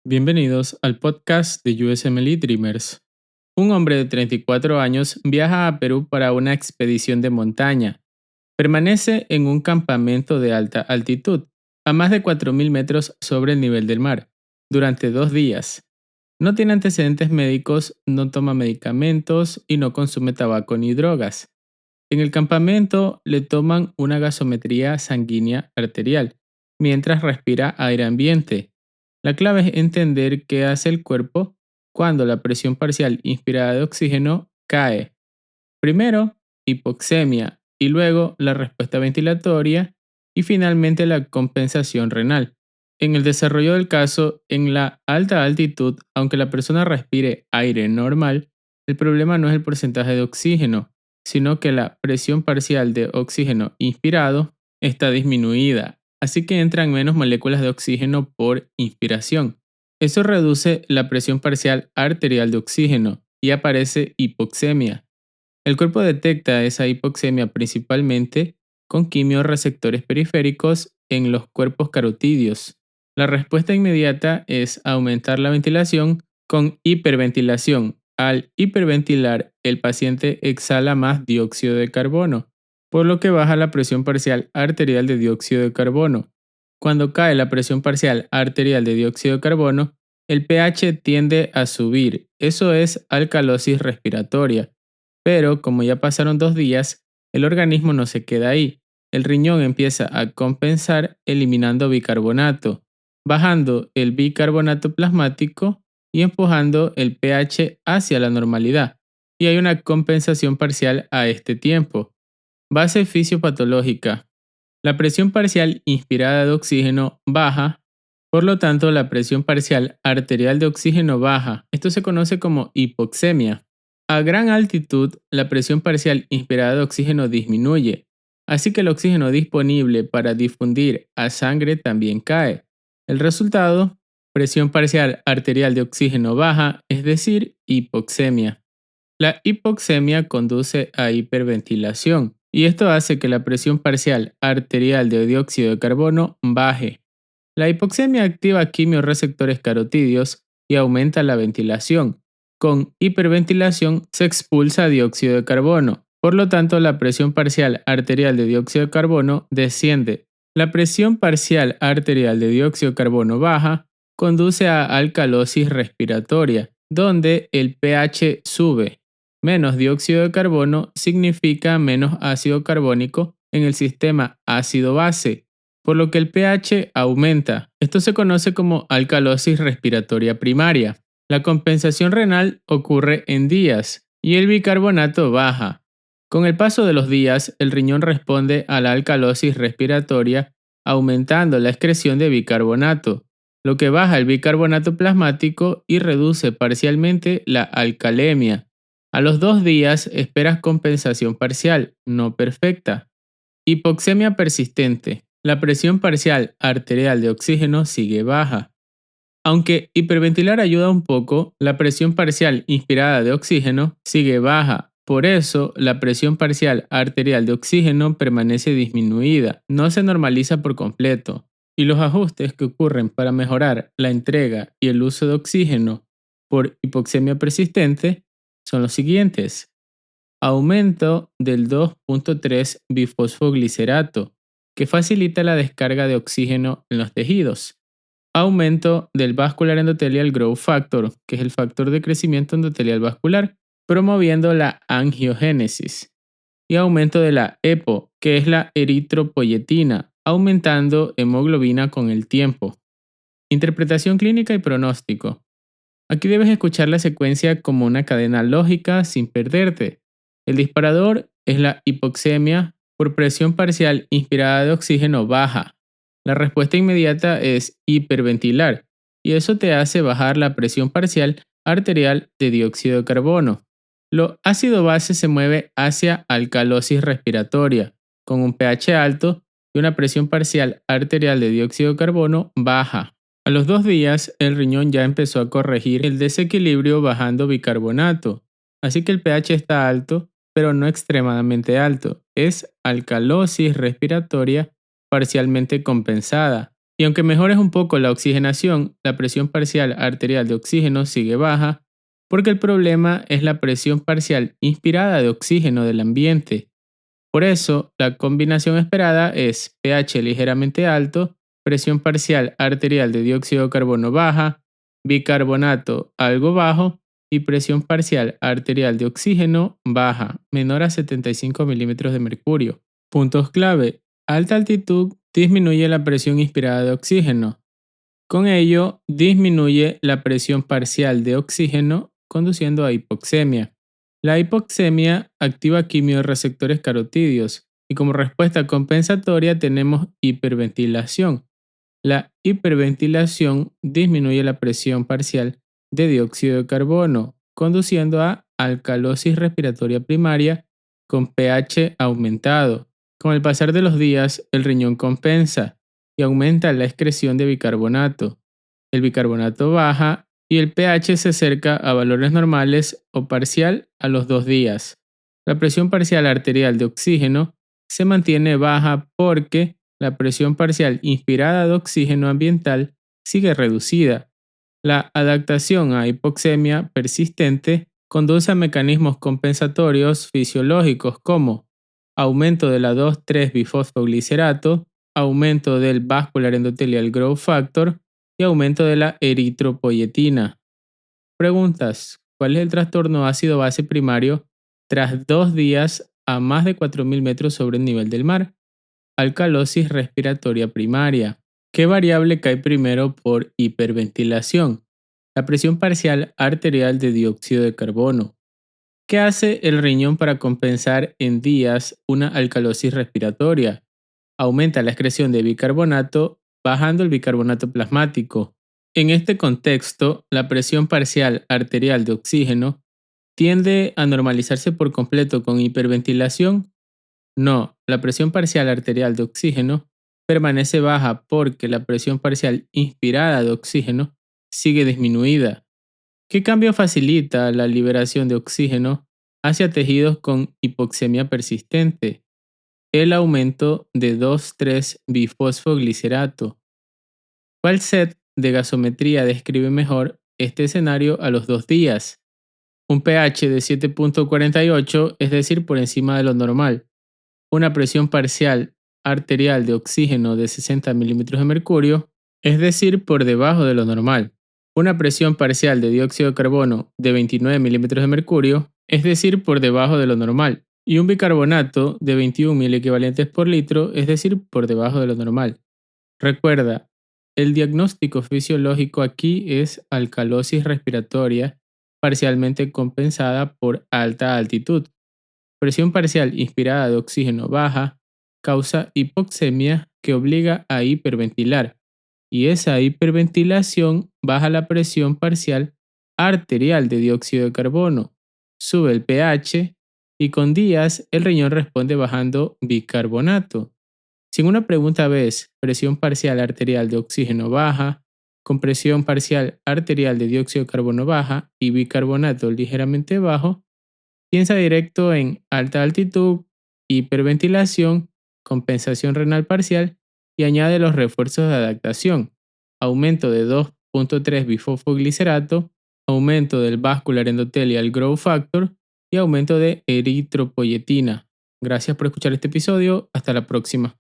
Bienvenidos al podcast de USMLE Dreamers. Un hombre de 34 años viaja a Perú para una expedición de montaña. Permanece en un campamento de alta altitud, a más de 4.000 metros sobre el nivel del mar, durante 2 días. No tiene antecedentes médicos, no toma medicamentos y no consume tabaco ni drogas. En el campamento le toman una gasometría sanguínea arterial, mientras respira aire ambiente. La clave es entender qué hace el cuerpo cuando la presión parcial inspirada de oxígeno cae. Primero, hipoxemia y luego la respuesta ventilatoria y finalmente la compensación renal. En el desarrollo del caso, en la alta altitud, aunque la persona respire aire normal, el problema no es el porcentaje de oxígeno, sino que la presión parcial de oxígeno inspirado está disminuida, así que entran menos moléculas de oxígeno por inspiración. Eso reduce la presión parcial arterial de oxígeno y aparece hipoxemia. El cuerpo detecta esa hipoxemia principalmente con quimiorreceptores periféricos en los cuerpos carotídeos. La respuesta inmediata es aumentar la ventilación con hiperventilación. Al hiperventilar, el paciente exhala más dióxido de carbono, por lo que baja la presión parcial arterial de dióxido de carbono. Cuando cae la presión parcial arterial de dióxido de carbono, el pH tiende a subir, eso es alcalosis respiratoria. Pero como ya pasaron 2 días, el organismo no se queda ahí. El riñón empieza a compensar eliminando bicarbonato, bajando el bicarbonato plasmático y empujando el pH hacia la normalidad. Y hay una compensación parcial a este tiempo. Base fisiopatológica. La presión parcial inspirada de oxígeno baja, por lo tanto la presión parcial arterial de oxígeno baja. Esto se conoce como hipoxemia. A gran altitud, la presión parcial inspirada de oxígeno disminuye, así que el oxígeno disponible para difundir a sangre también cae. El resultado, presión parcial arterial de oxígeno baja, es decir, hipoxemia. La hipoxemia conduce a hiperventilación y esto hace que la presión parcial arterial de dióxido de carbono baje. La hipoxemia activa quimiorreceptores carotídeos y aumenta la ventilación. Con hiperventilación se expulsa dióxido de carbono. Por lo tanto, la presión parcial arterial de dióxido de carbono desciende. La presión parcial arterial de dióxido de carbono baja conduce a alcalosis respiratoria, donde el pH sube. Menos dióxido de carbono significa menos ácido carbónico en el sistema ácido-base, por lo que el pH aumenta. Esto se conoce como alcalosis respiratoria primaria. La compensación renal ocurre en días y el bicarbonato baja. Con el paso de los días, el riñón responde a la alcalosis respiratoria aumentando la excreción de bicarbonato, lo que baja el bicarbonato plasmático y reduce parcialmente la alcalemia. A los 2 días esperas compensación parcial, no perfecta. Hipoxemia persistente. La presión parcial arterial de oxígeno sigue baja. Aunque hiperventilar ayuda un poco, la presión parcial inspirada de oxígeno sigue baja. Por eso, la presión parcial arterial de oxígeno permanece disminuida, no se normaliza por completo. Y los ajustes que ocurren para mejorar la entrega y el uso de oxígeno por hipoxemia persistente son los siguientes. Aumento del 2,3 bifosfoglicerato, que facilita la descarga de oxígeno en los tejidos. Aumento del Vascular Endothelial Growth Factor, que es el factor de crecimiento endotelial vascular, promoviendo la angiogénesis. Y aumento de la EPO, que es la eritropoyetina, aumentando hemoglobina con el tiempo. Interpretación clínica y pronóstico. Aquí debes escuchar la secuencia como una cadena lógica sin perderte. El disparador es la hipoxemia por presión parcial inspirada de oxígeno baja. La respuesta inmediata es hiperventilar y eso te hace bajar la presión parcial arterial de dióxido de carbono. Lo ácido base se mueve hacia alcalosis respiratoria con un pH alto y una presión parcial arterial de dióxido de carbono baja. A los 2 días, el riñón ya empezó a corregir el desequilibrio bajando bicarbonato, así que el pH está alto, pero no extremadamente alto. Es alcalosis respiratoria parcialmente compensada. Y aunque mejores un poco la oxigenación, la presión parcial arterial de oxígeno sigue baja, porque el problema es la presión parcial inspirada de oxígeno del ambiente. Por eso, la combinación esperada es pH ligeramente alto, presión parcial arterial de dióxido de carbono baja, bicarbonato algo bajo y presión parcial arterial de oxígeno baja, menor a 75 milímetros de mercurio. Puntos clave. Alta altitud disminuye la presión inspirada de oxígeno. Con ello, disminuye la presión parcial de oxígeno, conduciendo a hipoxemia. La hipoxemia activa quimiorreceptores carotídeos y como respuesta compensatoria tenemos hiperventilación. La hiperventilación disminuye la presión parcial de dióxido de carbono, conduciendo a alcalosis respiratoria primaria con pH aumentado. Con el pasar de los días, el riñón compensa y aumenta la excreción de bicarbonato. El bicarbonato baja y el pH se acerca a valores normales o parcial a los 2 días. La presión parcial arterial de oxígeno se mantiene baja porque la presión parcial inspirada de oxígeno ambiental sigue reducida. La adaptación a hipoxemia persistente conduce a mecanismos compensatorios fisiológicos como aumento de la 2,3-bifosfoglicerato, aumento del vascular endothelial growth factor y aumento de la eritropoyetina. Preguntas: ¿cuál es el trastorno ácido-base primario tras 2 días a más de 4.000 metros sobre el nivel del mar? Alcalosis respiratoria primaria. ¿Qué variable cae primero por hiperventilación? La presión parcial arterial de dióxido de carbono. ¿Qué hace el riñón para compensar en días una alcalosis respiratoria? Aumenta la excreción de bicarbonato, bajando el bicarbonato plasmático. En este contexto, la presión parcial arterial de oxígeno tiende a normalizarse por completo con hiperventilación. No, la presión parcial arterial de oxígeno permanece baja porque la presión parcial inspirada de oxígeno sigue disminuida. ¿Qué cambio facilita la liberación de oxígeno hacia tejidos con hipoxemia persistente? El aumento de 2,3-bifosfoglicerato. ¿Cuál set de gasometría describe mejor este escenario a los 2 días? Un pH de 7,48, es decir, por encima de lo normal. Una presión parcial arterial de oxígeno de 60 milímetros de mercurio, es decir, por debajo de lo normal. Una presión parcial de dióxido de carbono de 29 milímetros de mercurio, es decir, por debajo de lo normal. Y un bicarbonato de 21 miliequivalentes por litro, es decir, por debajo de lo normal. Recuerda, el diagnóstico fisiológico aquí es alcalosis respiratoria parcialmente compensada por alta altitud. Presión parcial inspirada de oxígeno baja causa hipoxemia que obliga a hiperventilar y esa hiperventilación baja la presión parcial arterial de dióxido de carbono, sube el pH y con días el riñón responde bajando bicarbonato. Si en una pregunta ves presión parcial arterial de oxígeno baja, con presión parcial arterial de dióxido de carbono baja y bicarbonato ligeramente bajo, piensa directo en alta altitud, hiperventilación, compensación renal parcial y añade los refuerzos de adaptación, aumento de 2,3-bifosfoglicerato, aumento del vascular endothelial growth factor y aumento de eritropoyetina. Gracias por escuchar este episodio. Hasta la próxima.